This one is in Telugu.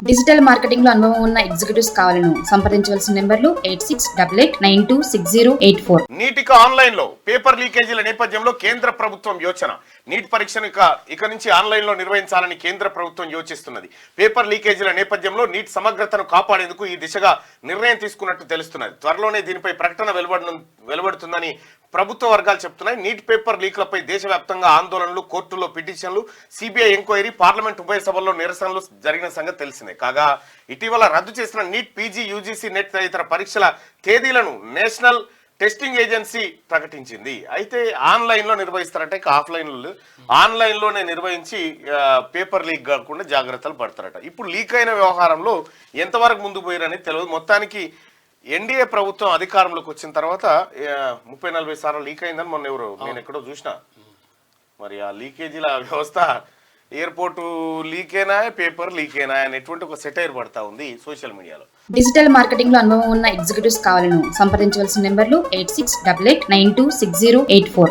డిజిటల్ మార్కెటింగ్ లో అనుభవం ఉన్న ఎగ్జిక్యూటివ్స్ కావాలను సంప్రదించవలసిన నెంబర్లు 8688926084. నీటికి ఆన్లైన్ లో పేపర్ లీకేజీల నేపథ్యంలో కేంద్ర ప్రభుత్వం యోచన. నీట్ పరీక్షను ఇక నుంచి ఆన్లైన్ లో నిర్వహించాలని కేంద్ర ప్రభుత్వం యోచిస్తున్నది. పేపర్ లీకేజీల నేపథ్యంలో నీట్ సమగ్రతను కాపాడేందుకు ఈ దిశగా నిర్ణయం తీసుకున్నట్టు తెలుస్తున్నది. త్వరలోనే దీనిపై ప్రకటన వెలువడుతుందని ప్రభుత్వ వర్గాలు చెప్తున్నాయి. నీట్ పేపర్ లీక్లపై దేశవ్యాప్తంగా ఆందోళనలు, కోర్టులో పిటిషన్లు, సిబిఐ ఎంక్వైరీ, పార్లమెంట్ ఉభయ సభల్లో నిరసనలు జరిగిన సంగతి తెలిసిందే. కాగా ఇటీవల రద్దు చేసిన నీట్, పీజీ, యూజీసీ, నెట్ తదితర పరీక్షల తేదీలను నేషనల్ టెస్టింగ్ ఏజెన్సీ ప్రకటించింది. అయితే ఆన్లైన్లో నిర్వహిస్తారట, ఇక ఆన్లైన్లోనే నిర్వహించి పేపర్ లీక్ కాకుండా జాగ్రత్తలు పడతారట. ఇప్పుడు లీక్ అయిన వ్యవహారంలో ఎంతవరకు ముందుకు పోయారని తెలియదు. మొత్తానికి ఎన్డీఏ ప్రభుత్వం అధికారంలోకి వచ్చిన తర్వాత 30-40 సార్లు లీక్ అయిందని మొన్న నేను ఎక్కడో చూసిన. మరి ఆ లీకేజీల వ్యవస్థ ఎయిర్పోర్టు లీక్ అయినా, పేపర్ లీక్ అయినా అనేటువంటి ఒక సెటైర్ పడతా ఉంది సోషల్ మీడియాలో. డిజిటల్ మార్కెటింగ్ లో అనుభవం ఉన్న ఎగ్జిక్యూటివ్స్ కావాలను సంప్రదించవలసిన నెంబర్లు 8688926084.